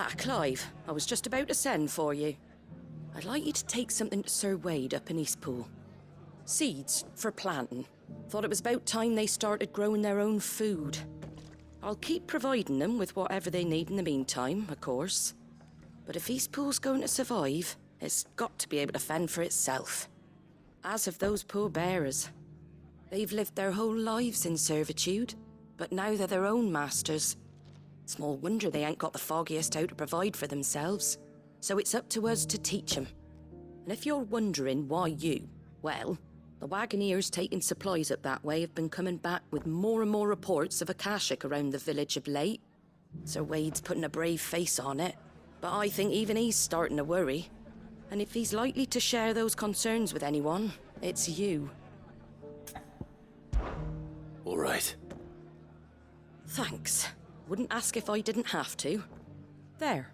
Ah, Clive, I was just about to send for you. I'd like you to take something to Sir Wade up in Eastpool. Seeds for planting. Thought it was about time they started growing their own food. I'll keep providing them with whatever they need in the meantime, of course. But if Eastpool's going to survive, it's got to be able to fend for itself. As have those poor bearers. They've lived their whole lives in servitude, but now they're their own masters. Small wonder they ain't got the foggiest how to provide for themselves. So it's up to us to teach them. And if you're wondering why you, well, the wagoneers taking supplies up that way have been coming back with more and more reports of Akashic around the village of late. Sir Wade's putting a brave face on it, but I think even he's starting to worry. And if he's likely to share those concerns with anyone, it's you. All right. Thanks. Wouldn't ask if I didn't have to. There.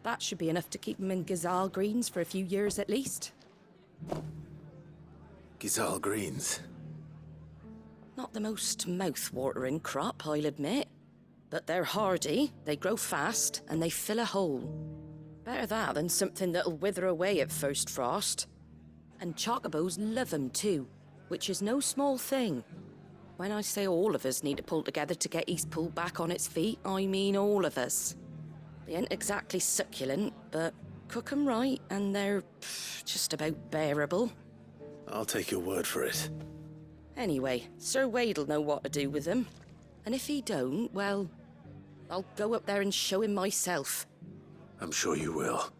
That should be enough to keep him in Gazal Greens for a few years at least. Gazal Greens. Not the most mouth-watering crop, I'll admit. But they're hardy, they grow fast, and they fill a hole. Better that than something that'll wither away at first frost. And chocobos love 'em too, which is no small thing. When I say all of us need to pull together to get Eastpool back on its feet, I mean all of us. They ain't exactly succulent, but cook 'em right and they're just about bearable. I'll take your word for it. Anyway, Sir Wade'll know what to do with them. And if he don't, well, I'll go up there and show him myself. I'm sure you will.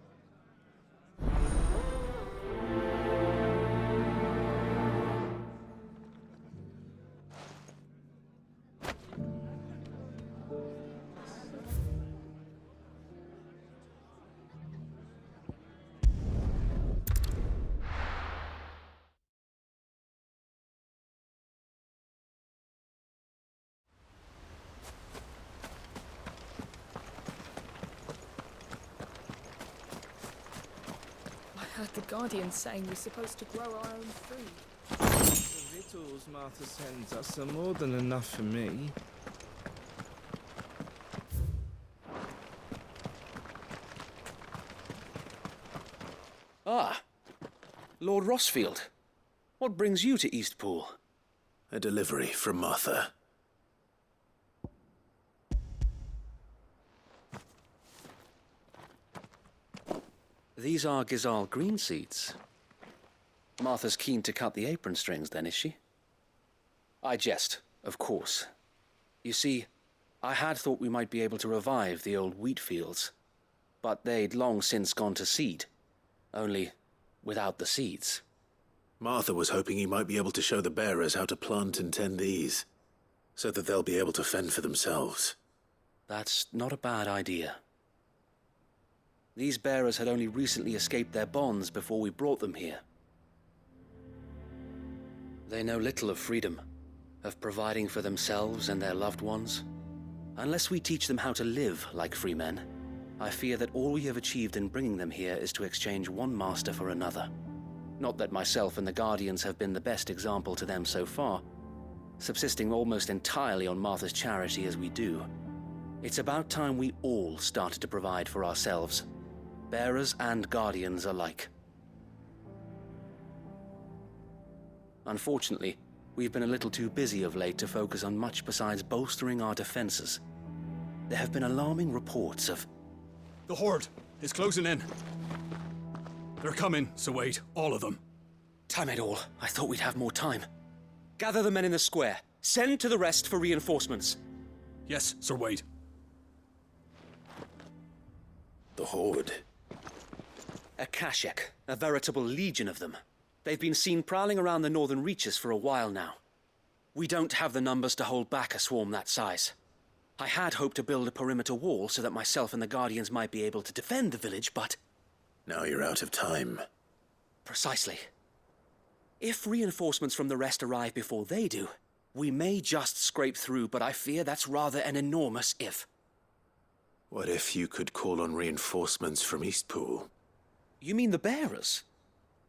I heard the Guardian saying we're supposed to grow our own food. The victuals Martha sends us are more than enough for me. Ah, Lord Rossfield. What brings you to Eastpool? A delivery from Martha. These are Gazal green seeds. Martha's keen to cut the apron strings then, is she? I jest, of course. You see, I had thought we might be able to revive the old wheat fields, but they'd long since gone to seed, only without the seeds. Martha was hoping he might be able to show the bearers how to plant and tend these, so that they'll be able to fend for themselves. That's not a bad idea. These bearers had only recently escaped their bonds before we brought them here. They know little of freedom, of providing for themselves and their loved ones. Unless we teach them how to live like free men, I fear that all we have achieved in bringing them here is to exchange one master for another. Not that myself and the Guardians have been the best example to them so far, subsisting almost entirely on Martha's charity as we do. It's about time we all started to provide for ourselves, bearers and Guardians alike. Unfortunately, we've been a little too busy of late to focus on much besides bolstering our defenses. There have been alarming reports of... The Horde is closing in. They're coming, so wait, all of them. Damn it all, I thought we'd have more time. Gather the men in the square. Send to the rest for reinforcements. Yes, Sir Wade. The Horde. Akashic, a veritable legion of them. They've been seen prowling around the northern reaches for a while now. We don't have the numbers to hold back a swarm that size. I had hoped to build a perimeter wall so that myself and the Guardians might be able to defend the village, but... Now you're out of time. Precisely. If reinforcements from the rest arrive before they do, we may just scrape through, but I fear that's rather an enormous if. What if you could call on reinforcements from Eastpool? You mean the bearers?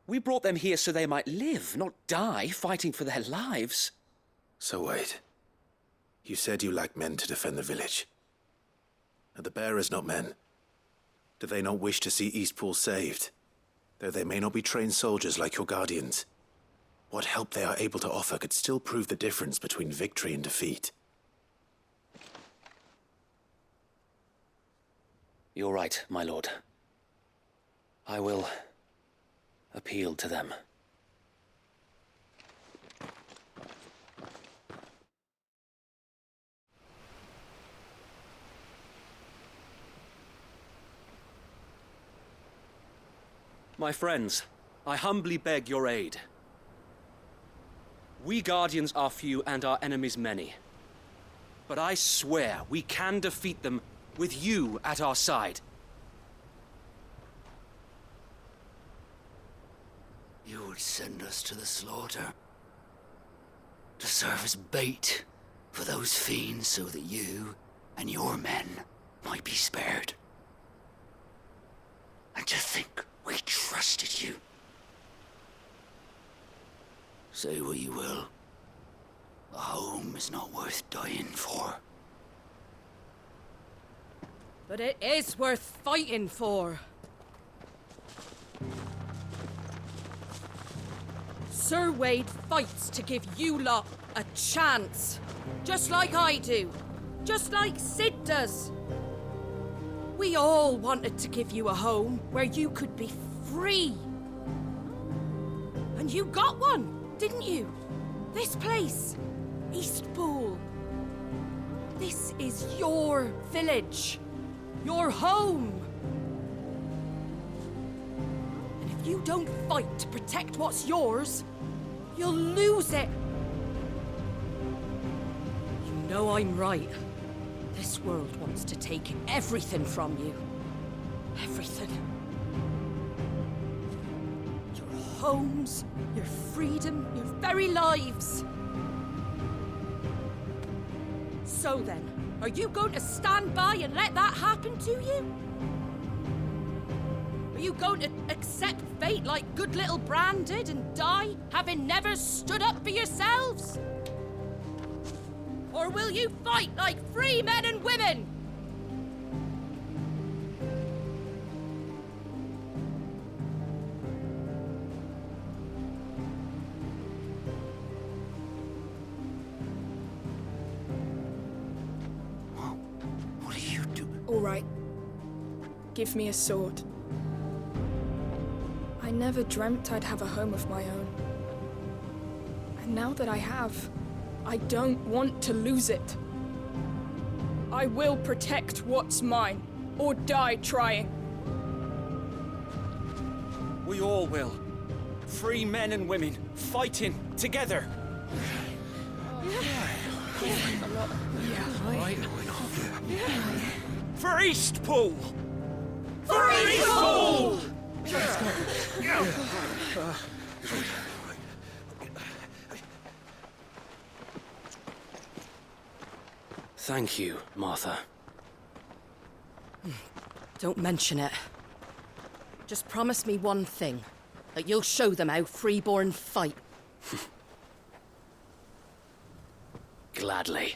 We brought them here so they might live, not die, fighting for their lives. So wait. You said you lack men to defend the village. Are the bearers not men? Do they not wish to see Eastpool saved? Though they may not be trained soldiers like your guardians, what help they are able to offer could still prove the difference between victory and defeat. You're right, my lord. I will appeal to them. My friends, I humbly beg your aid. We Guardians are few and our enemies many. But I swear we can defeat them with you at our side. You would send us to the slaughter, to serve as bait for those fiends so that you and your men might be spared. And to think we trusted you. Say what you will, a home is not worth dying for. But it is worth fighting for. Sir Wade fights to give you lot a chance. Just like I do. Just like Sid does. We all wanted to give you a home where you could be free. And you got one, didn't you? This place, Eastpool. This is your village. Your home. And if you don't fight to protect what's yours, you'll lose it. You know I'm right. This world wants to take everything from you. Everything. Your homes, your freedom, your very lives. So then, are you going to stand by and let that happen to you? Are you going to accept fate like good little Bran did and die, having never stood up for yourselves? Or will you fight like free men and women? What are you doing? All right. Give me a sword. I never dreamt I'd have a home of my own. And now that I have, I don't want to lose it. I will protect what's mine, or die trying. We all will. Free men and women, fighting together. For Eastpool! For Eastpool! Thank you, Martha. Don't mention it. Just promise me one thing. That you'll show them how freeborn fight. Gladly.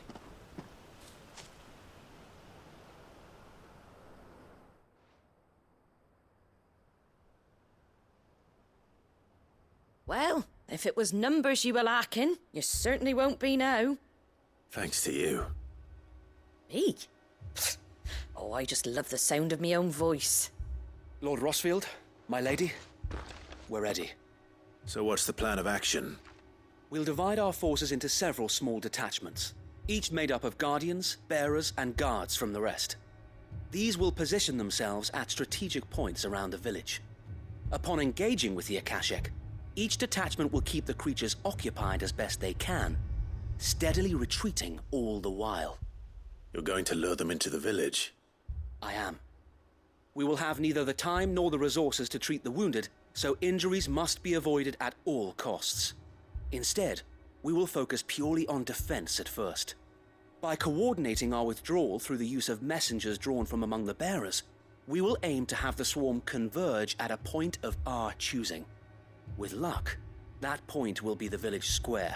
Well, if it was numbers you were lacking, you certainly won't be now. Thanks to you. Me? Oh, I just love the sound of my own voice. Lord Rossfield, my lady, we're ready. So what's the plan of action? We'll divide our forces into several small detachments, each made up of guardians, bearers, and guards from the rest. These will position themselves at strategic points around the village. Upon engaging with the Akashic, each detachment will keep the creatures occupied as best they can, steadily retreating all the while. You're going to lure them into the village? I am. We will have neither the time nor the resources to treat the wounded, so injuries must be avoided at all costs. Instead, we will focus purely on defense at first. By coordinating our withdrawal through the use of messengers drawn from among the bearers, we will aim to have the swarm converge at a point of our choosing. With luck, that point will be the village square,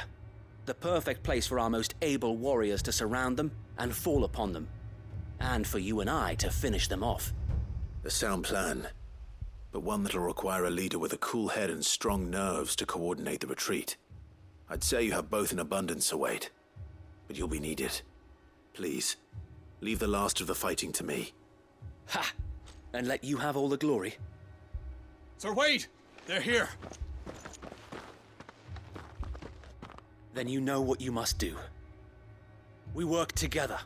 the perfect place for our most able warriors to surround them and fall upon them, and for you and I to finish them off. A sound plan, but one that'll require a leader with a cool head and strong nerves to coordinate the retreat. I'd say you have both in abundance, Await, but you'll be needed. Please, leave the last of the fighting to me. Ha! And let you have all the glory? Sir Wade! They're here! Then you know what you must do. We work together,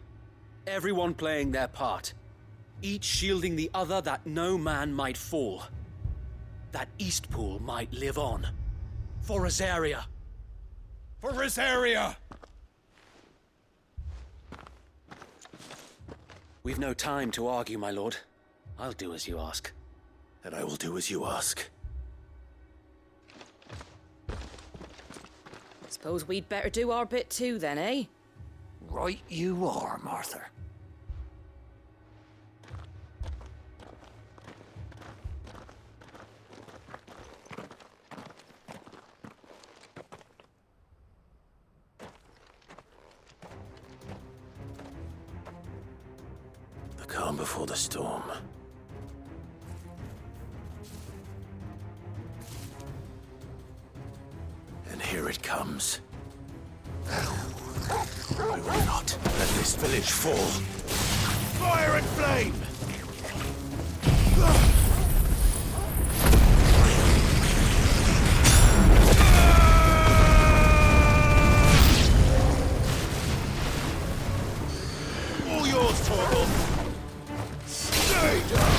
everyone playing their part, each shielding the other that no man might fall, that Eastpool might live on. For Rosaria! For Rosaria! We've no time to argue, my lord. I'll do as you ask. And I will do as you ask. Suppose we'd better do our bit too then, eh? Right you are, Martha. The calm before the storm. And here it comes. We will not let this village fall. Fire and flame! All yours, Torgal! Stay down!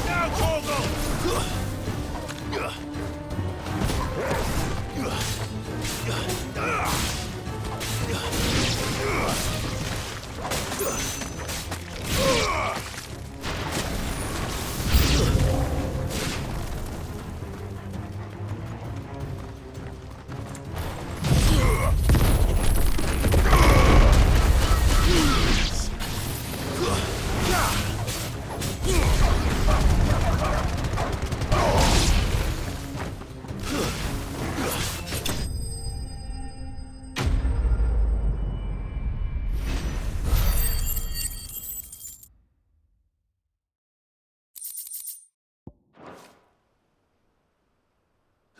Now, Torgal!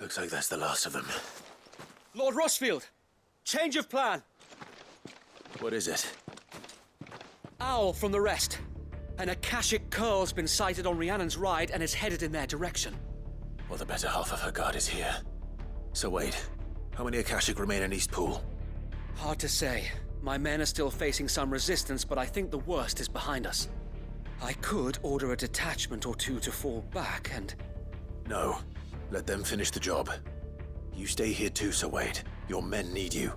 Looks like that's the last of them. Lord Rossfield! Change of plan! What is it? Owl from the rest. An Akashic curl's been sighted on Rhiannon's ride and is headed in their direction. Well, the better half of her guard is here. So wait, how many Akashic remain in Eastpool? Hard to say. My men are still facing some resistance, but I think the worst is behind us. I could order a detachment or two to fall back and... No. Let them finish the job. You stay here too, Sir Wade. Your men need you.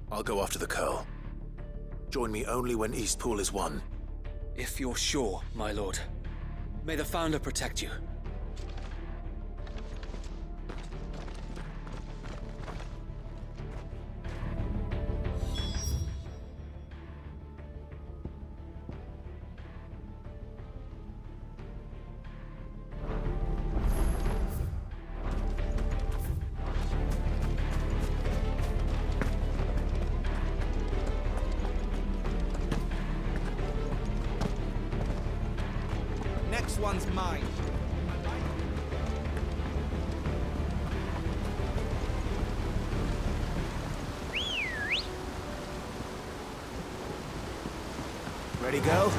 I'll go after the Curl. Join me only when Eastpool is won. If you're sure, my lord. May the Founder protect you. Next one's mine. Ready, go?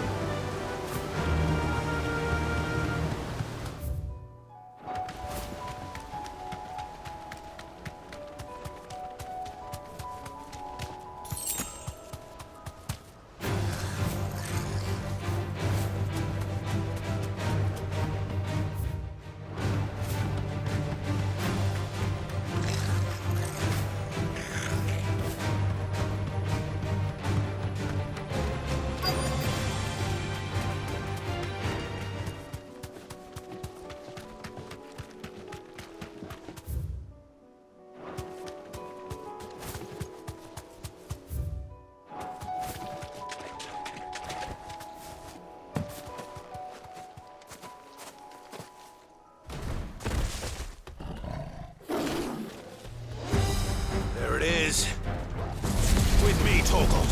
Torgal!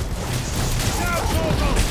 Now, Torgal!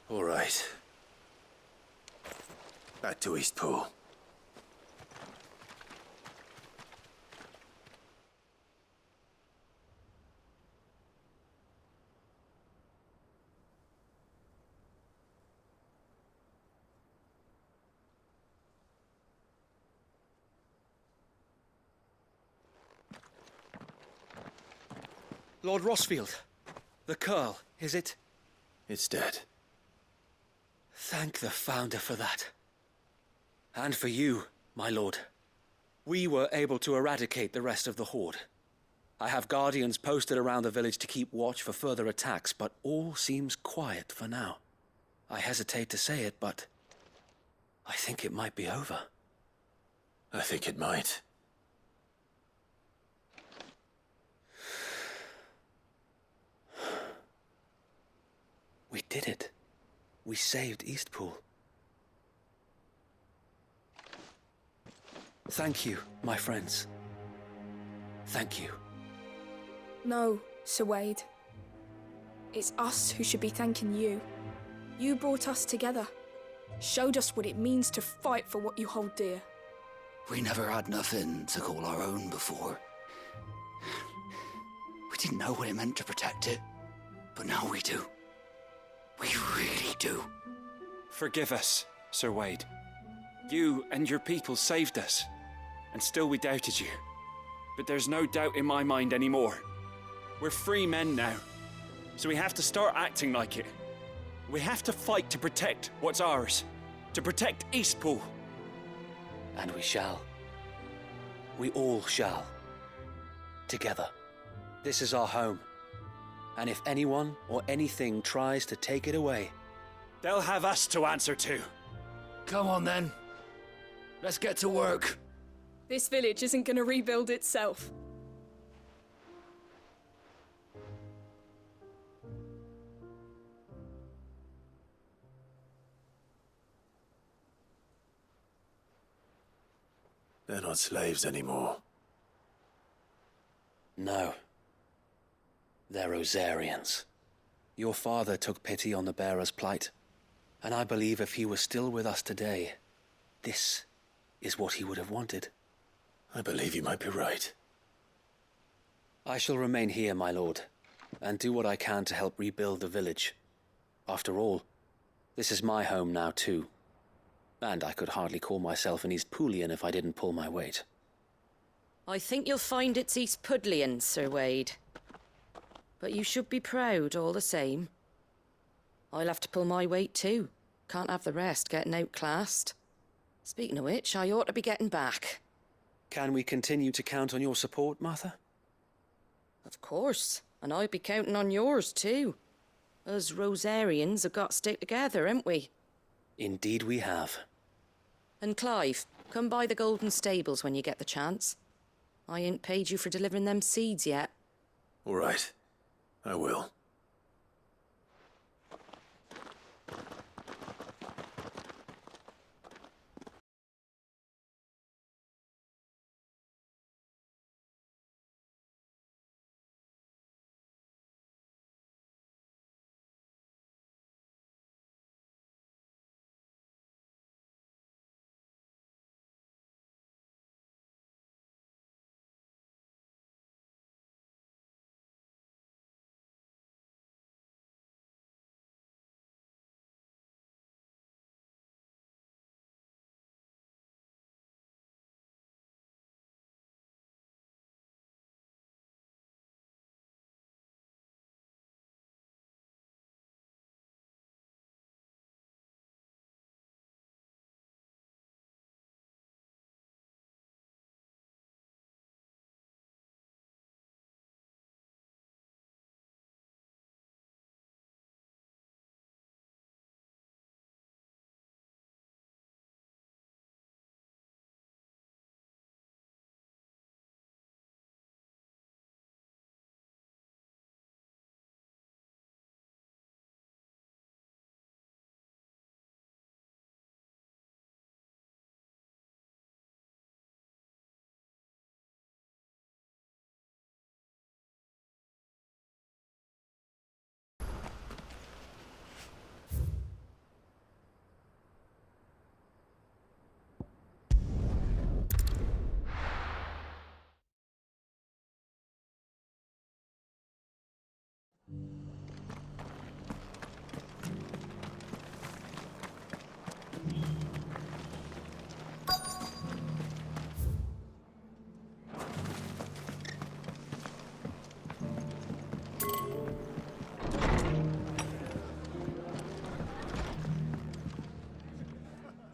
All right. Back to Eastpool. Lord Rossfield, the Curl, is it? It's dead. Thank the Founder for that. And for you, my lord. We were able to eradicate the rest of the Horde. I have guardians posted around the village to keep watch for further attacks, but all seems quiet for now. I hesitate to say it, but I think it might be over. I think it might. We did it. We saved Eastpool. Thank you, my friends. Thank you. No, Sir Wade. It's us who should be thanking you. You brought us together. Showed us what it means to fight for what you hold dear. We never had nothing to call our own before. We didn't know what it meant to protect it, but now we do. We really do. Forgive us, Sir Wade. You and your people saved us, and still we doubted you. But there's no doubt in my mind anymore. We're free men now, so we have to start acting like it. We have to fight to protect what's ours, to protect Eastpool. And we shall. We all shall. Together. This is our home. And if anyone or anything tries to take it away, they'll have us to answer to. Come on then. Let's get to work. This village isn't gonna rebuild itself. They're not slaves anymore. no. They're Rosarians. Your father took pity on the bearer's plight, and I believe if he were still with us today, this is what he would have wanted. I believe you might be right. I shall remain here, my lord, and do what I can to help rebuild the village. After all, this is my home now too, and I could hardly call myself an Eastpoolian if I didn't pull my weight. I think you'll find it's Eastpudlian, Sir Wade. But you should be proud all the same. I'll have to pull my weight too. Can't have the rest getting outclassed. Speaking of which, I ought to be getting back. Can we continue to count on your support, Martha? Of course, and I'll be counting on yours too. Us Rosarians have got to stick together, haven't we? Indeed we have. And Clive, come by the Golden Stables when you get the chance. I ain't paid you for delivering them seeds yet. All right. I will.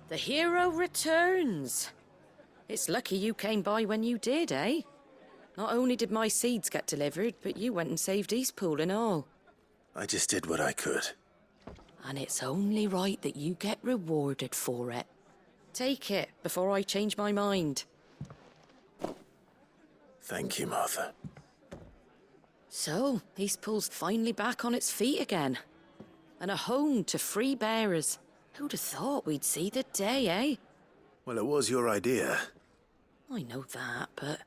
The hero returns. It's lucky you came by when you did, eh? Not only did my seeds get delivered, but you went and saved Eastpool and all. I just did what I could. And it's only right that you get rewarded for it. Take it before I change my mind. Thank you, Martha. So, Eastpool's finally back on its feet again. And a home to free bearers. Who'd have thought we'd see the day, eh? Well, it was your idea. I know that, but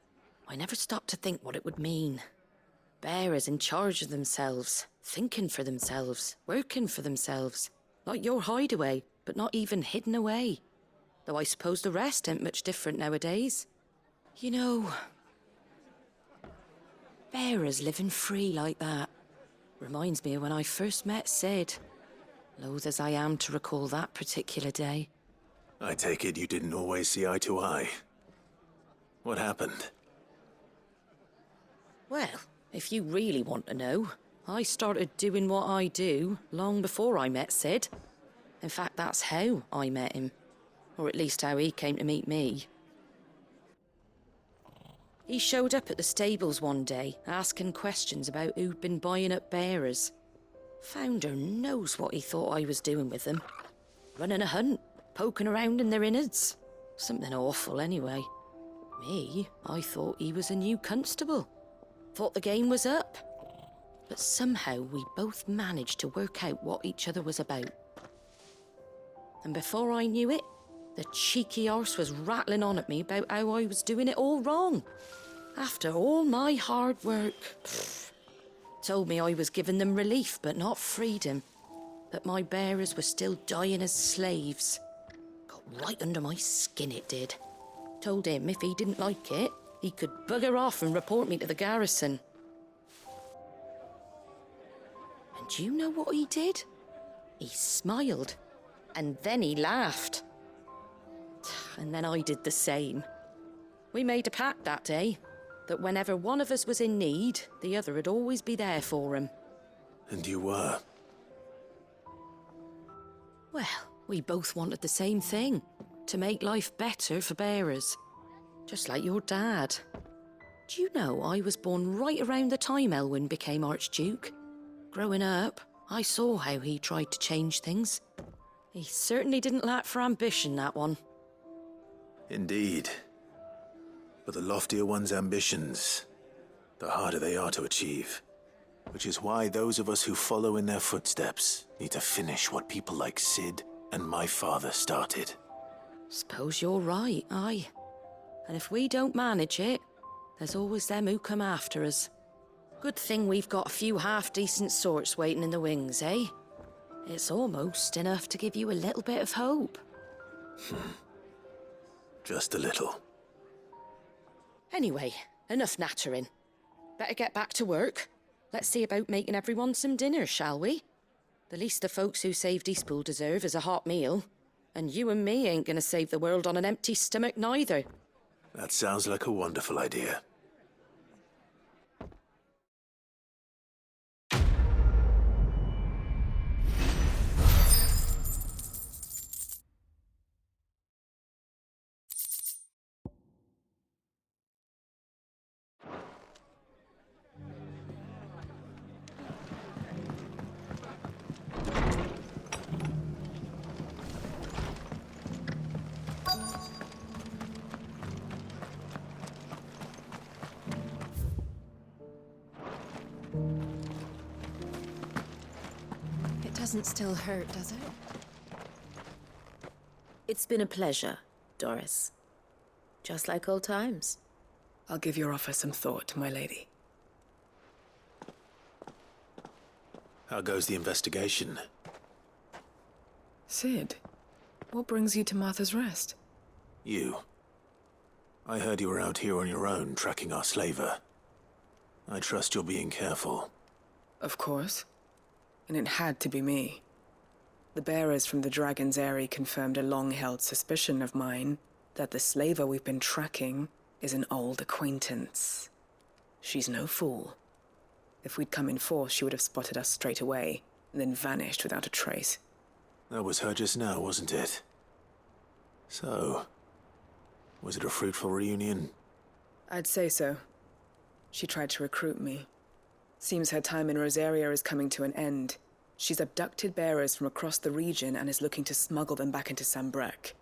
I never stopped to think what it would mean. Bearers in charge of themselves, thinking for themselves, working for themselves. Like your hideaway, but not even hidden away. Though I suppose the rest ain't much different nowadays. You know, bearers living free like that reminds me of when I first met Sid. Loath as I am to recall that particular day. I take it you didn't always see eye to eye. What happened? Well, if you really want to know, I started doing what I do long before I met Sid. In fact, that's how I met him. Or at least how he came to meet me. He showed up at the stables one day, asking questions about who'd been buying up bearers. Founder knows what he thought I was doing with them. Running a hunt, poking around in their innards. Something awful, anyway. Me, I thought he was a new constable. Thought the game was up. But somehow we both managed to work out what each other was about. And before I knew it, the cheeky arse was rattling on at me about how I was doing it all wrong. After all my hard work. Told me I was giving them relief, but not freedom. That my bearers were still dying as slaves. Got right under my skin, it did. Told him if he didn't like it, he could bugger off and report me to the garrison. And do you know what he did? He smiled. And then he laughed. And then I did the same. We made a pact that day. That whenever one of us was in need, the other would always be there for him. And you were? Well, we both wanted the same thing. To make life better for bearers. Just like your dad. Do you know I was born right around the time Elwyn became Archduke? Growing up, I saw how he tried to change things. He certainly didn't lack for ambition, that one. Indeed. But the loftier one's ambitions, the harder they are to achieve. Which is why those of us who follow in their footsteps need to finish what people like Sid and my father started. Suppose you're right, aye. And if we don't manage it, there's always them who come after us. Good thing we've got a few half-decent sorts waiting in the wings, eh? It's almost enough to give you a little bit of hope. Just a little. Anyway, enough nattering. Better get back to work. Let's see about making everyone some dinner, shall we? The least the folks who saved Eastpool deserve is a hot meal. And you and me ain't gonna save the world on an empty stomach neither. That sounds like a wonderful idea. It doesn't still hurt, does it? It's been a pleasure, Doris. Just like old times. I'll give your offer some thought, my lady. How goes the investigation? Sid, what brings you to Martha's Rest? You. I heard you were out here on your own, tracking our slaver. I trust you're being careful. Of course. And it had to be me. The bearers from the Dragon's Eyrie confirmed a long-held suspicion of mine that the slaver we've been tracking is an old acquaintance. She's no fool. If we'd come in force, she would have spotted us straight away, and then vanished without a trace. That was her just now, wasn't it? So, was it a fruitful reunion? I'd say so. She tried to recruit me. Seems her time in Rosaria is coming to an end. She's abducted bearers from across the region and is looking to smuggle them back into Sambrec.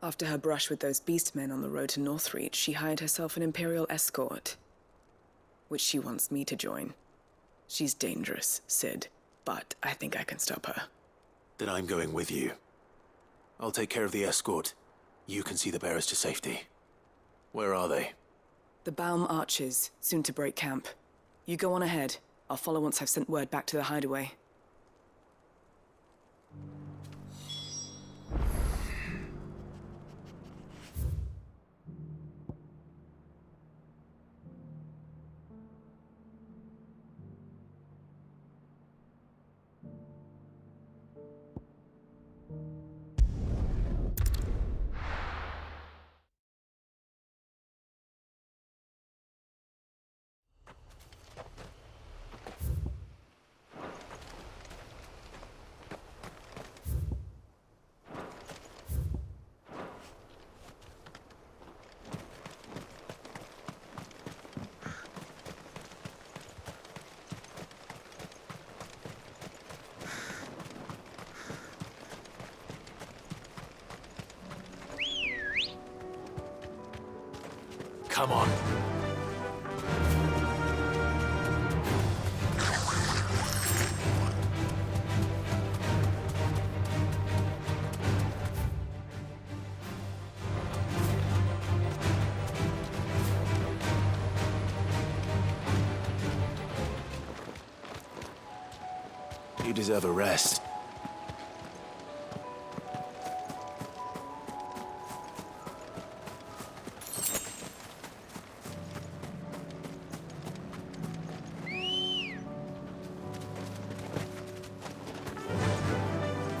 After her brush with those beastmen on the road to Northreach, she hired herself an Imperial escort, which she wants me to join. She's dangerous, Sid, but I think I can stop her. Then I'm going with you. I'll take care of the escort. You can see the bearers to safety. Where are they? The Baum Archers, soon to break camp. You go on ahead. I'll follow once I've sent word back to the hideaway. Come on. You deserve a rest.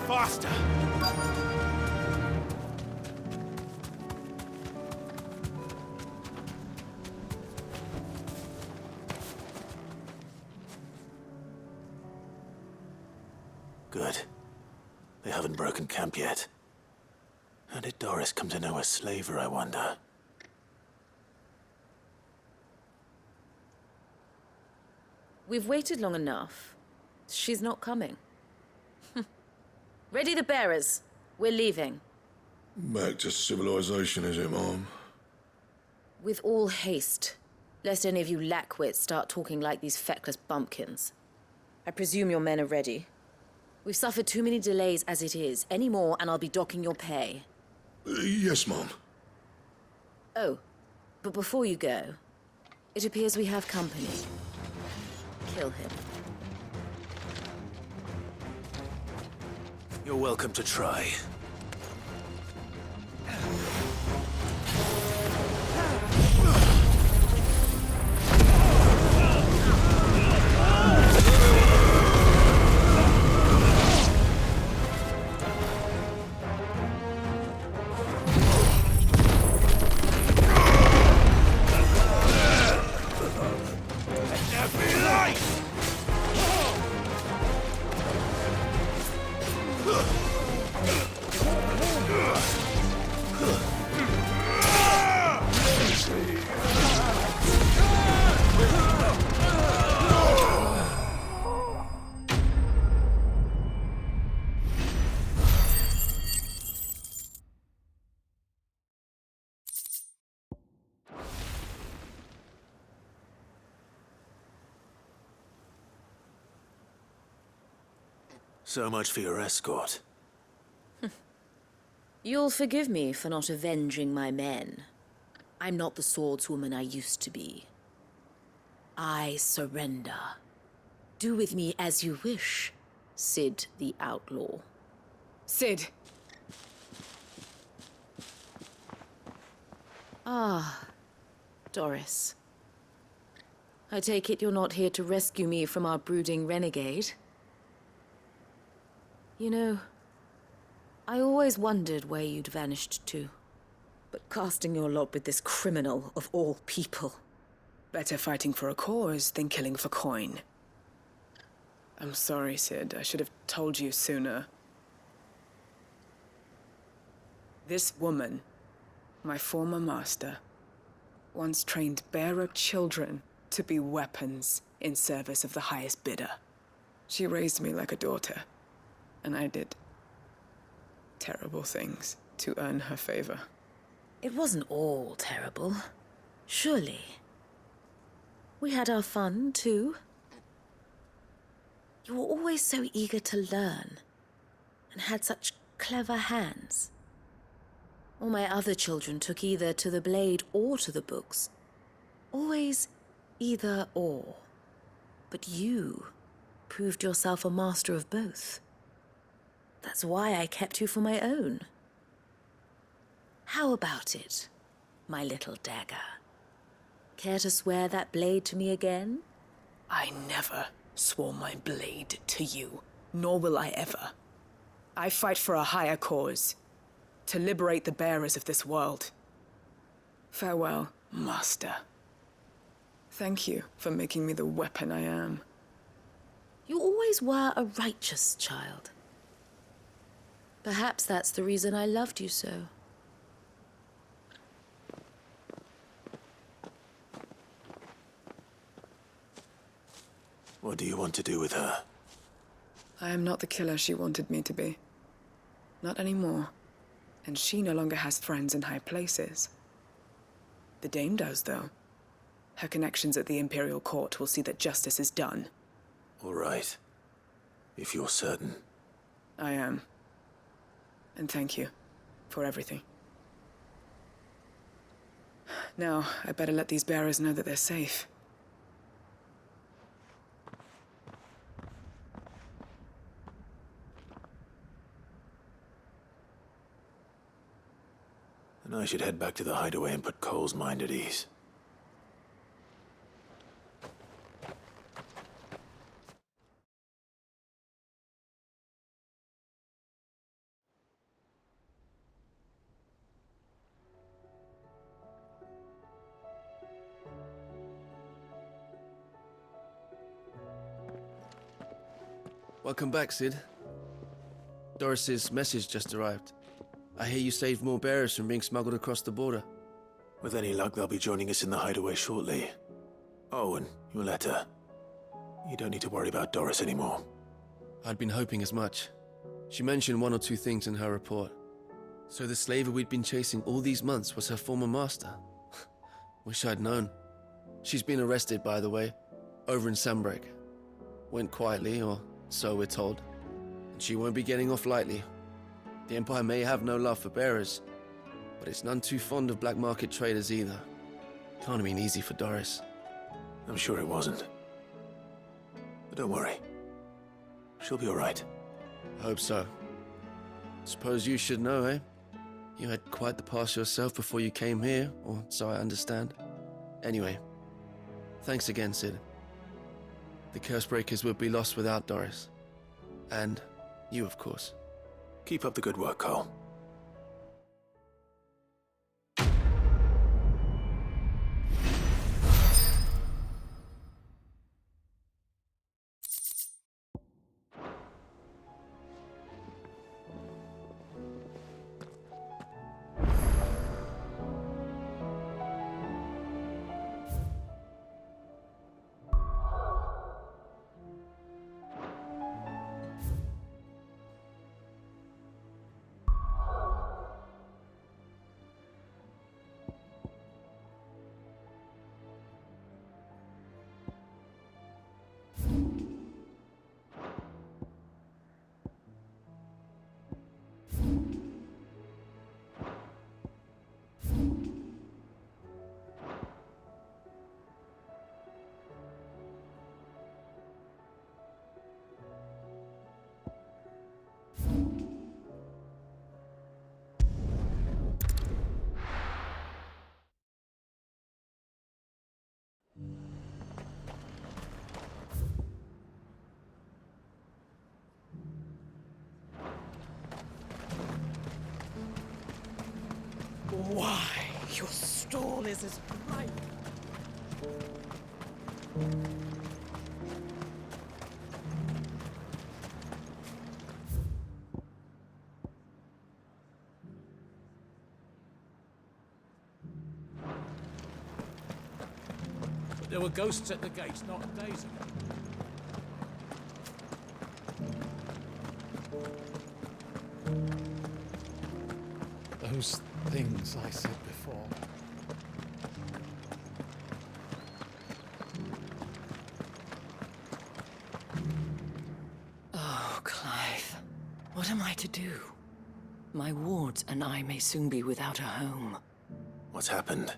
Faster! Good. They haven't broken camp yet. How did Doris come to know a slaver, I wonder? We've waited long enough. She's not coming. Ready the bearers. We're leaving. Back to civilization, is it, Mom? With all haste, lest any of you lackwits start talking like these feckless bumpkins. I presume your men are ready. We've suffered too many delays as it is. Any more and I'll be docking your pay. Yes, Mom. Oh, but before you go, it appears we have company. Kill him. You're welcome to try. So much for your escort. You'll forgive me for not avenging my men. I'm not the swordswoman I used to be. I surrender. Do with me as you wish, Sid the Outlaw. Sid! Ah, Doris. I take it you're not here to rescue me from our brooding renegade? You know, I always wondered where you'd vanished to. But casting your lot with this criminal of all people. Better fighting for a cause than killing for coin. I'm sorry, Sid. I should have told you sooner. This woman, my former master, once trained bearer children to be weapons in service of the highest bidder. She raised me like a daughter, and I did terrible things to earn her favor. It wasn't all terrible, surely. We had our fun, too. You were always so eager to learn, and had such clever hands. All my other children took either to the blade or to the books. Always either or. But you proved yourself a master of both. That's why I kept you for my own. How about it, my little dagger? Care to swear that blade to me again? I never swore my blade to you, nor will I ever. I fight for a higher cause, to liberate the bearers of this world. Farewell, Master. Thank you for making me the weapon I am. You always were a righteous child. Perhaps that's the reason I loved you so. What do you want to do with her? I am not the killer she wanted me to be. Not anymore. And she no longer has friends in high places. The Dame does, though. Her connections at the Imperial Court will see that justice is done. All right. If you're certain. I am. And thank you for everything. Now, I better let these bearers know that they're safe. And I should head back to the hideaway and put Cole's mind at ease. Welcome back, Sid. Doris's message just arrived. I hear you saved more bearers from being smuggled across the border. With any luck, they'll be joining us in the hideaway shortly. Oh, and your letter. You don't need to worry about Doris anymore. I'd been hoping as much. She mentioned one or two things in her report. So the slaver we'd been chasing all these months was her former master. Wish I'd known. She's been arrested, by the way, over in Sunbreak. Went quietly, or so we're told. And she won't be getting off lightly. The Empire may have no love for bearers, but it's none too fond of black market traders either. Can't have been easy for Doris. I'm sure it wasn't. But don't worry. She'll be all right. I hope so. Suppose you should know, eh? You had quite the past yourself before you came here, or so I understand. Anyway, thanks again, Sid. The Cursebreakers would be lost without Doris. And you, of course. Keep up the good work, Cole. Why, your stall is as bright. There were ghosts at the gates not days ago. Those things I said before. Oh, Clive. What am I to do? My wards and I may soon be without a home. What's happened?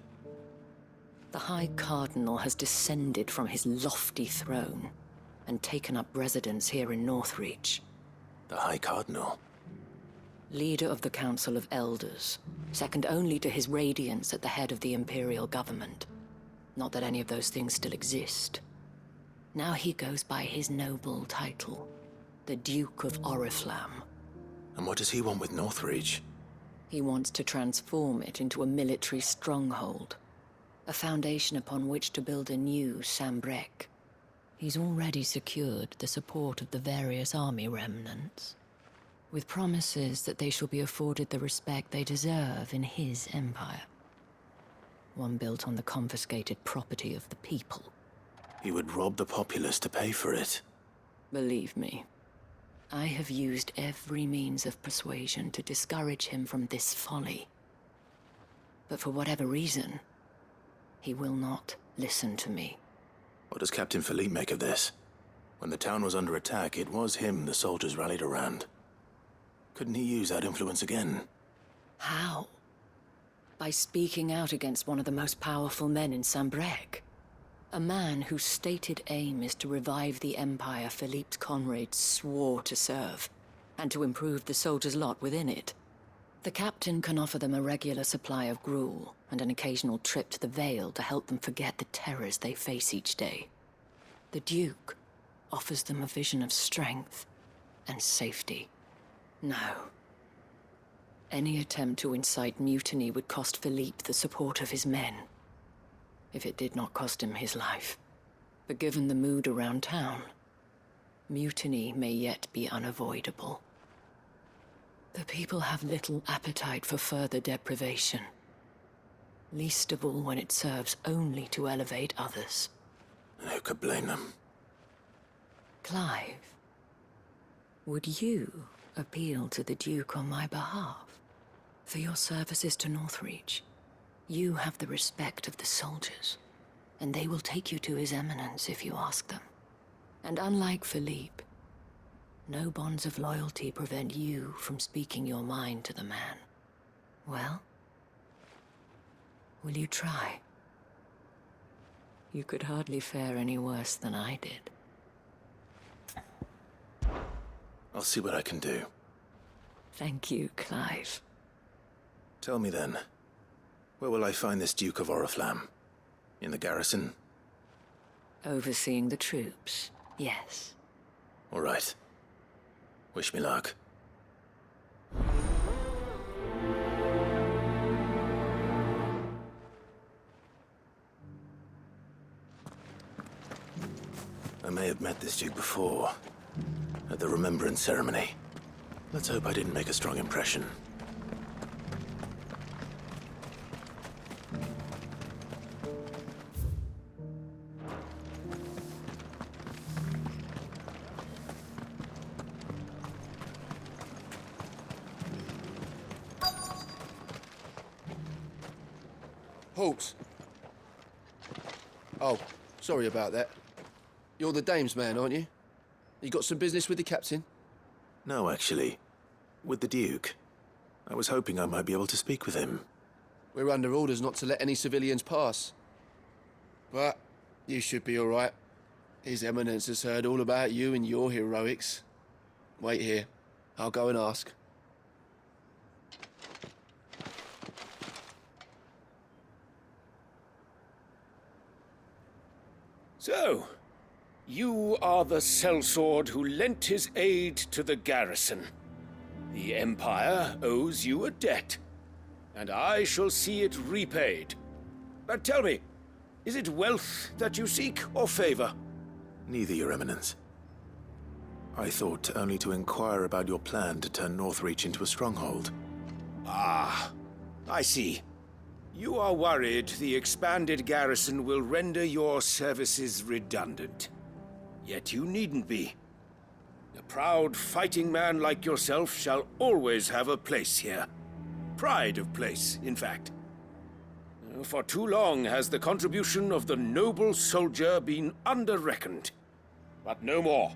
The High Cardinal has descended from his lofty throne and taken up residence here in Northreach. The High Cardinal? Leader of the Council of Elders, second only to his Radiance at the head of the Imperial government. Not that any of those things still exist. Now he goes by his noble title, the Duke of Oriflamme. And what does he want with Northreach? He wants to transform it into a military stronghold, a foundation upon which to build a new Sambrec. He's already secured the support of the various army remnants, with promises that they shall be afforded the respect they deserve in his empire. One built on the confiscated property of the people. He would rob the populace to pay for it. Believe me, I have used every means of persuasion to discourage him from this folly. But for whatever reason, he will not listen to me. What does Captain Philippe make of this? When the town was under attack, it was him the soldiers rallied around. Couldn't he use that influence again? How? By speaking out against one of the most powerful men in Sambrec. A man whose stated aim is to revive the empire Philippe's comrades swore to serve, and to improve the soldiers' lot within it. The captain can offer them a regular supply of gruel, and an occasional trip to the Vale to help them forget the terrors they face each day. The Duke offers them a vision of strength and safety. No. Any attempt to incite mutiny would cost Philippe the support of his men, if it did not cost him his life. But given the mood around town, mutiny may yet be unavoidable. The people have little appetite for further deprivation, least of all when it serves only to elevate others. And who could blame them? Clive, would you appeal to the Duke on my behalf? For your services to Northreach, you have the respect of the soldiers, and they will take you to His Eminence if you ask them. And unlike Philippe, no bonds of loyalty prevent you from speaking your mind to the man. Well, will you try? You could hardly fare any worse than I did. I'll see what I can do. Thank you, Clive. Tell me then, where will I find this Duke of Oriflamme? In the garrison? Overseeing the troops, yes. All right. Wish me luck. I may have met this Duke before, at the Remembrance Ceremony. Let's hope I didn't make a strong impression. Hawks. Oh, sorry about that. You're the dame's man, aren't you? You got some business with the captain? No, actually. With the Duke. I was hoping I might be able to speak with him. We're under orders not to let any civilians pass. But you should be all right. His Eminence has heard all about you and your heroics. Wait here. I'll go and ask. So, you are the sellsword who lent his aid to the garrison. The Empire owes you a debt, and I shall see it repaid. But tell me, is it wealth that you seek, or favor? Neither, Your Eminence. I thought only to inquire about your plan to turn Northreach into a stronghold. Ah, I see. You are worried the expanded garrison will render your services redundant. Yet you needn't be. A proud fighting man like yourself shall always have a place here. Pride of place, in fact. For too long has the contribution of the noble soldier been under-reckoned. But no more.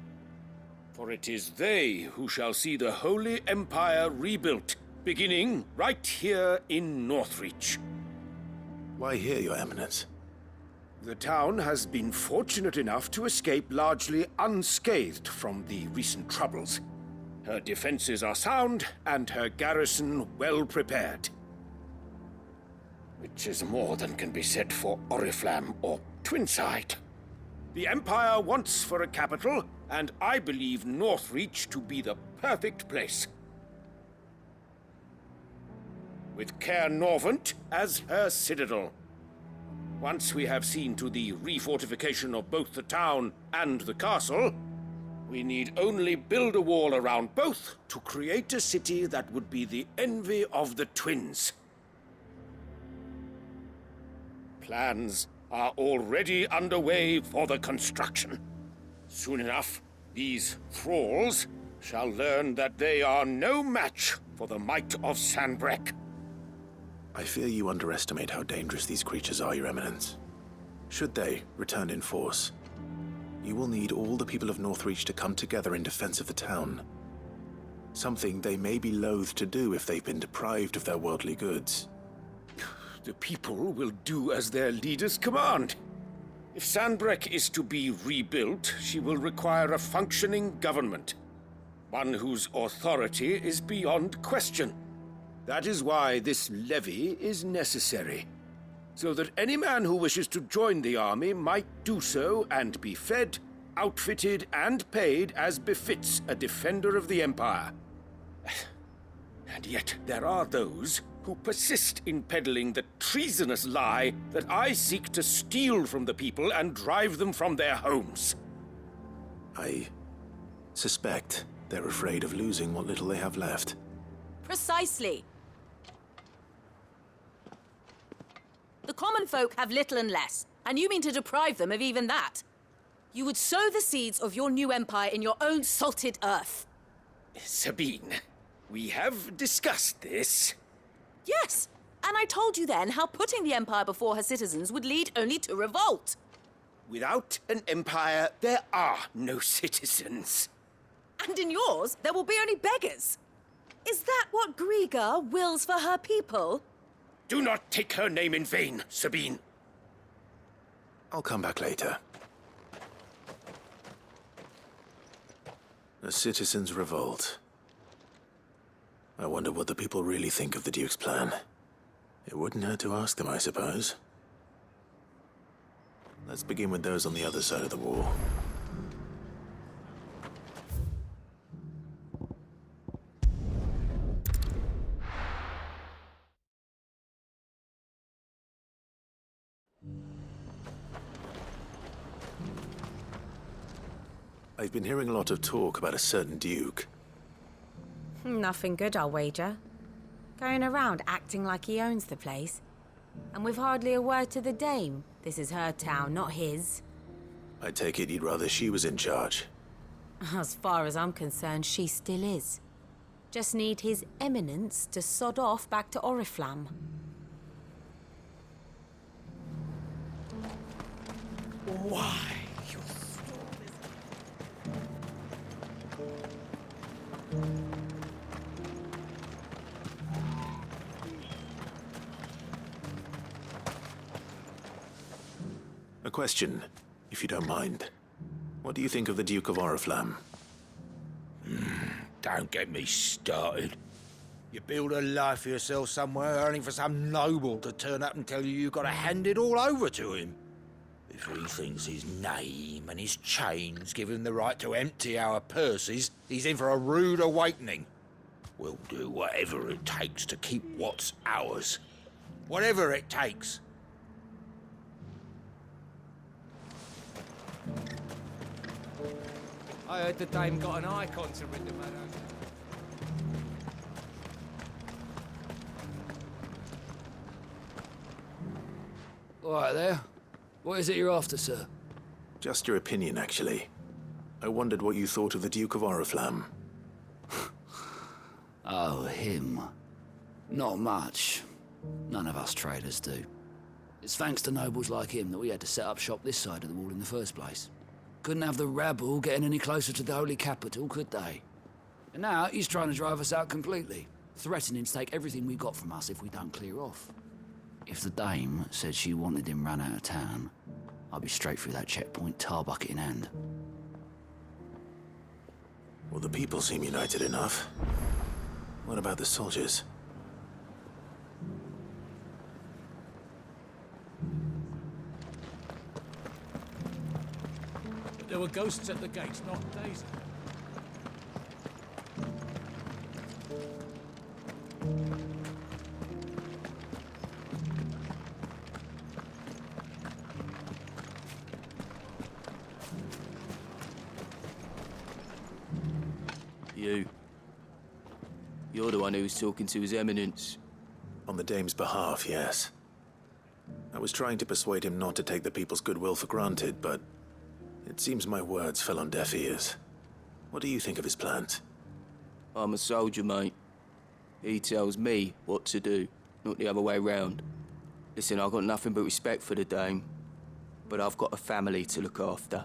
For it is they who shall see the Holy Empire rebuilt, beginning right here in Northreach. Why here, Your Eminence? The town has been fortunate enough to escape largely unscathed from the recent troubles. Her defenses are sound, and her garrison well prepared. Which is more than can be said for Oriflamme or Twinside. The Empire wants for a capital, and I believe Northreach to be the perfect place. With Caer Norvent as her citadel. Once we have seen to the refortification of both the town and the castle, we need only build a wall around both to create a city that would be the envy of the twins. Plans are already underway for the construction. Soon enough, these thralls shall learn that they are no match for the might of Sanbreque. I fear you underestimate how dangerous these creatures are, Your Eminence. Should they return in force, you will need all the people of Northreach to come together in defense of the town. Something they may be loath to do if they've been deprived of their worldly goods. The people will do as their leaders command. If Sanbreque is to be rebuilt, she will require a functioning government. One whose authority is beyond question. That is why this levy is necessary. So that any man who wishes to join the army might do so and be fed, outfitted, and paid as befits a defender of the Empire. And yet there are those who persist in peddling the treasonous lie that I seek to steal from the people and drive them from their homes. I suspect they're afraid of losing what little they have left. Precisely. The common folk have little and less, and you mean to deprive them of even that. You would sow the seeds of your new empire in your own salted earth. Sabine, we have discussed this. Yes, and I told you then how putting the empire before her citizens would lead only to revolt. Without an empire, there are no citizens. And in yours, there will be only beggars. Is that what Griga wills for her people? Do not take her name in vain, Sabine. I'll come back later. A citizens' revolt. I wonder what the people really think of the Duke's plan. It wouldn't hurt to ask them, I suppose. Let's begin with those on the other side of the wall. I've been hearing a lot of talk about a certain Duke. Nothing good, I'll wager. Going around acting like he owns the place. And with hardly a word to the dame. This is her town, not his. I take it you'd rather she was in charge. As far as I'm concerned, she still is. Just need his eminence to sod off back to Oriflamme. Why? A question, if you don't mind. What do you think of the Duke of Oriflamme? Don't get me started. You build a life for yourself somewhere, earning for some noble to turn up and tell you you've got to hand it all over to him. If he thinks his name and his chains give him the right to empty our purses, he's in for a rude awakening. We'll do whatever it takes to keep what's ours. Whatever it takes. I heard the dame got an icon to rid the man out. All right there. What is it you're after, sir? Just your opinion, actually. I wondered what you thought of the Duke of Oriflamme. Oh, him. Not much. None of us traders do. It's thanks to nobles like him that we had to set up shop this side of the wall in the first place. Couldn't have the rabble getting any closer to the holy capital, could they? And now he's trying to drive us out completely, threatening to take everything we got from us if we don't clear off. If the dame said she wanted him run out of town, I'd be straight through that checkpoint, tar bucket in hand. Well, the people seem united enough. What about the soldiers? There were ghosts at the gates, not days. You're the one who was talking to His Eminence. On the dame's behalf, yes. I was trying to persuade him not to take the people's goodwill for granted, but it seems my words fell on deaf ears. What do you think of his plans? I'm a soldier, mate. He tells me what to do, not the other way round. Listen, I've got nothing but respect for the dame, but I've got a family to look after.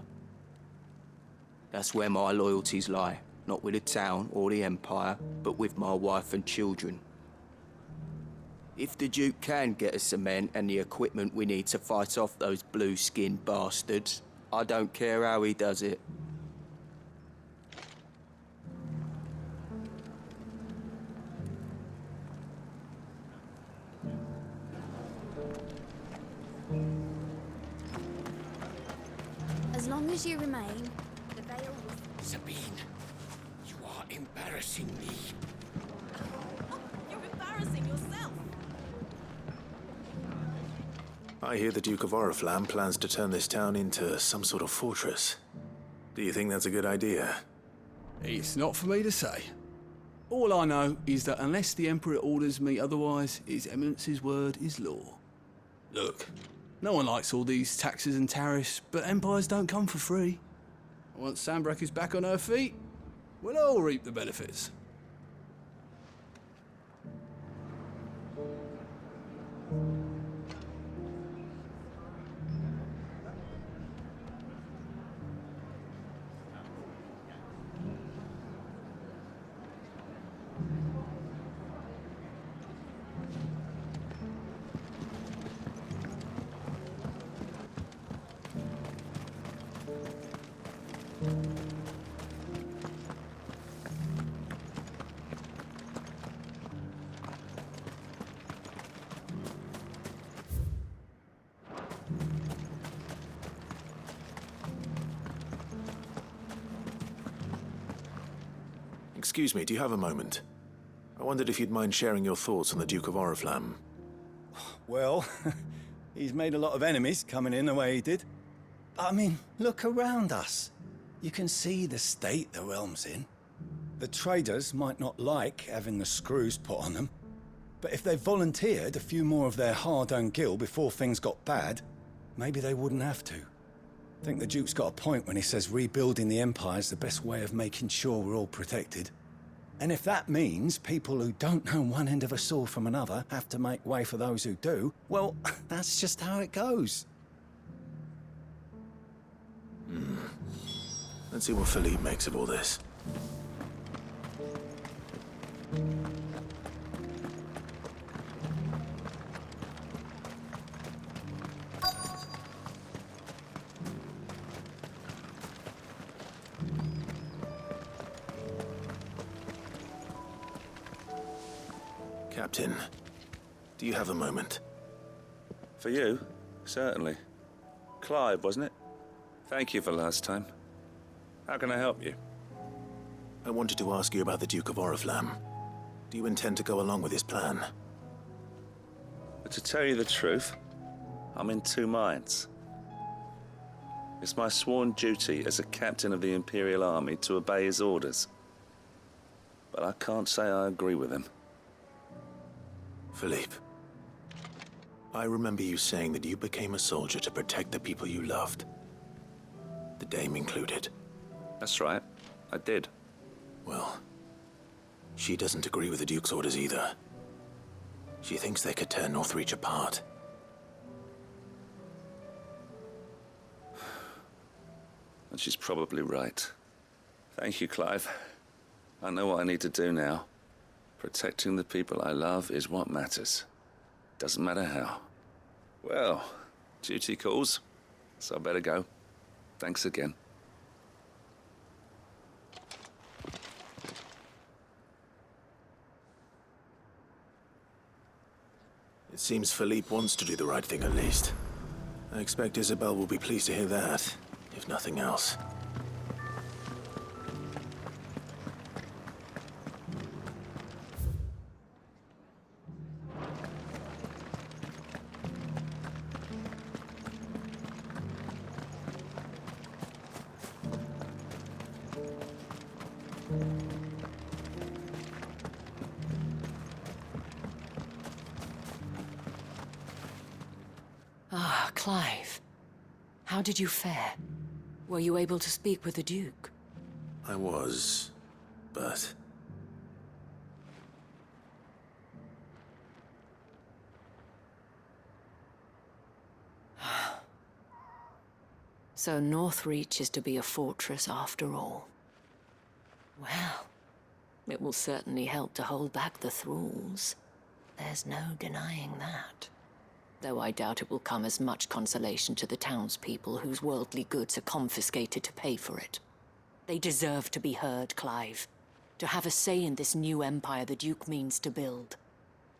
That's where my loyalties lie. Not with the town or the Empire, but with my wife and children. If the Duke can get us the men and the equipment we need to fight off those blue-skinned bastards, I don't care how he does it. As long as you remain, the veil will... Sabine, you are embarrassing me. You're embarrassing yourself. I hear the Duke of Oriflamme plans to turn this town into some sort of fortress. Do you think that's a good idea? It's not for me to say. All I know is that unless the Emperor orders me otherwise, His Eminence's word is law. Look, no one likes all these taxes and tariffs, but empires don't come for free. Once Sandbreck is back on her feet, we'll all reap the benefits. Excuse me, do you have a moment? I wondered if you'd mind sharing your thoughts on the Duke of Oriflamme. Well, he's made a lot of enemies coming in the way he did. I mean, look around us. You can see the state the realm's in. The traders might not like having the screws put on them, but if they volunteered a few more of their hard-earned gil before things got bad, maybe they wouldn't have to. I think the Duke's got a point when he says rebuilding the Empire's the best way of making sure we're all protected. And if that means people who don't know one end of a sword from another have to make way for those who do, well, that's just how it goes. Let's see what Philippe makes of all this. Captain, do you have a moment? For you? Certainly. Clive, wasn't it? Thank you for last time. How can I help you? I wanted to ask you about the Duke of Oriflamme. Do you intend to go along with his plan? But to tell you the truth, I'm in two minds. It's my sworn duty as a captain of the Imperial Army to obey his orders. But I can't say I agree with him. Philippe. I remember you saying that you became a soldier to protect the people you loved. The dame included. That's right. I did. Well, she doesn't agree with the Duke's orders either. She thinks they could tear Northreach apart. And she's probably right. Thank you, Clive. I know what I need to do now. Protecting the people I love is what matters. Doesn't matter how. Well, duty calls, so I better go. Thanks again. It seems Philippe wants to do the right thing at least. I expect Isabel will be pleased to hear that, if nothing else. Ah, Clive. How did you fare? Were you able to speak with the Duke? I was, but... So Northreach is to be a fortress after all. Well, it will certainly help to hold back the thralls. There's no denying that. Though I doubt it will come as much consolation to the townspeople whose worldly goods are confiscated to pay for it. They deserve to be heard, Clive. To have a say in this new empire the Duke means to build.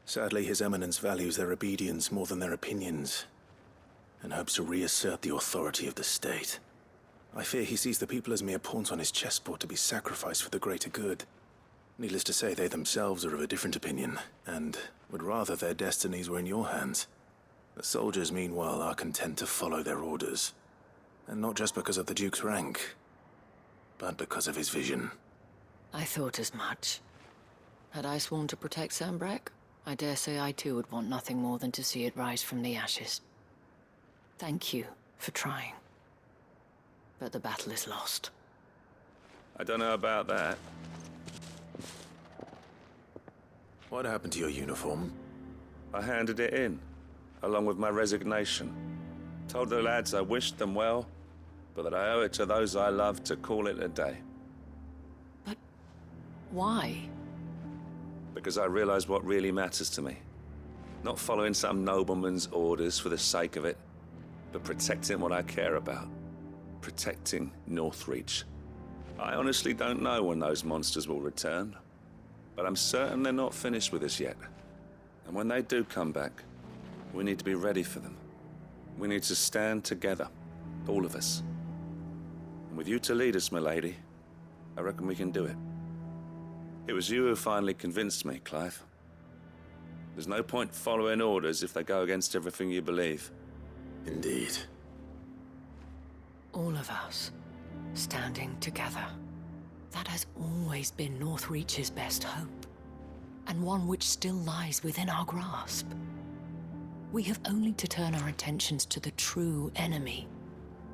Sadly, His Eminence values their obedience more than their opinions, and hopes to reassert the authority of the state. I fear he sees the people as mere pawns on his chessboard to be sacrificed for the greater good. Needless to say, they themselves are of a different opinion, and would rather their destinies were in your hands. The soldiers, meanwhile, are content to follow their orders. And not just because of the Duke's rank, but because of his vision. I thought as much. Had I sworn to protect Sambrek, I dare say I too would want nothing more than to see it rise from the ashes. Thank you for trying. But the battle is lost. I don't know about that. What happened to your uniform? I handed it in, along with my resignation. Told the lads I wished them well, but that I owe it to those I love to call it a day. But why? Because I realize what really matters to me. Not following some nobleman's orders for the sake of it, but protecting what I care about. Protecting Northreach. I honestly don't know when those monsters will return, but I'm certain they're not finished with us yet. And when they do come back, we need to be ready for them. We need to stand together, all of us. And with you to lead us, milady, I reckon we can do it. It was you who finally convinced me, Clive. There's no point following orders if they go against everything you believe. Indeed. All of us, standing together. That has always been Northreach's best hope, and one which still lies within our grasp. We have only to turn our attentions to the true enemy.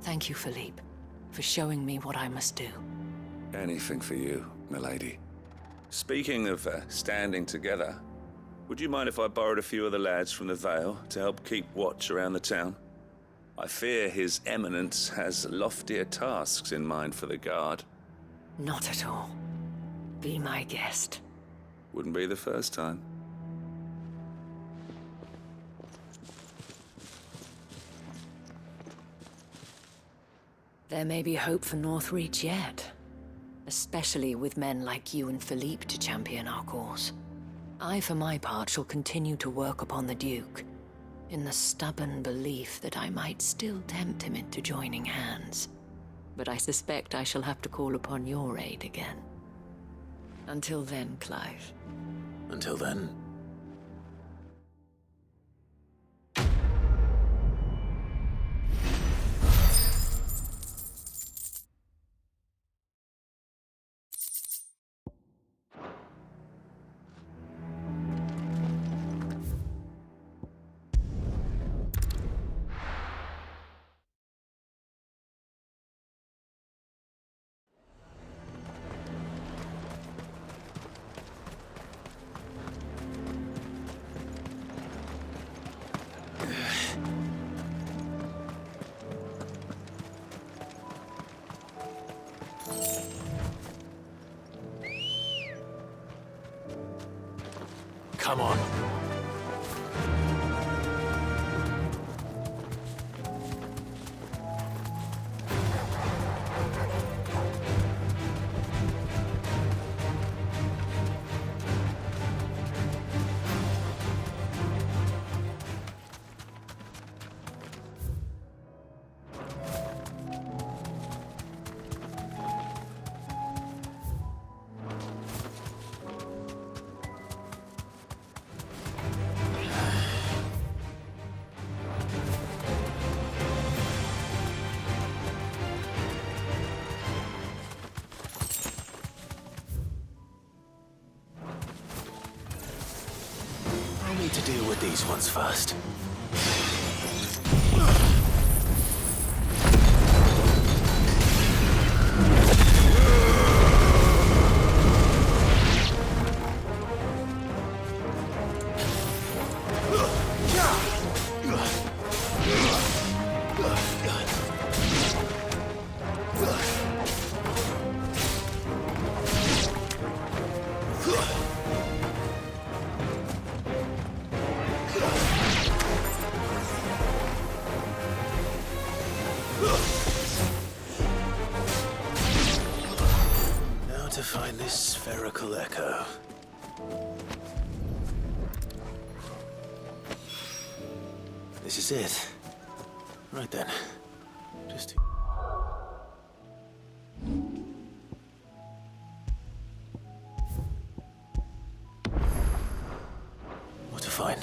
Thank you, Philippe, for showing me what I must do. Anything for you, milady. Speaking of standing together, would you mind if I borrowed a few of the lads from the Vale to help keep watch around the town? I fear His Eminence has loftier tasks in mind for the guard. Not at all. Be my guest. Wouldn't be the first time. There may be hope for Northreach yet, especially with men like you and Philippe to champion our cause. I, for my part, shall continue to work upon the Duke, in the stubborn belief that I might still tempt him into joining hands. But I suspect I shall have to call upon your aid again. Until then, Clive. Until then. Come on. I need to deal with these ones first. Now to find this spherical echo. This is it. Right then. Just... What to find?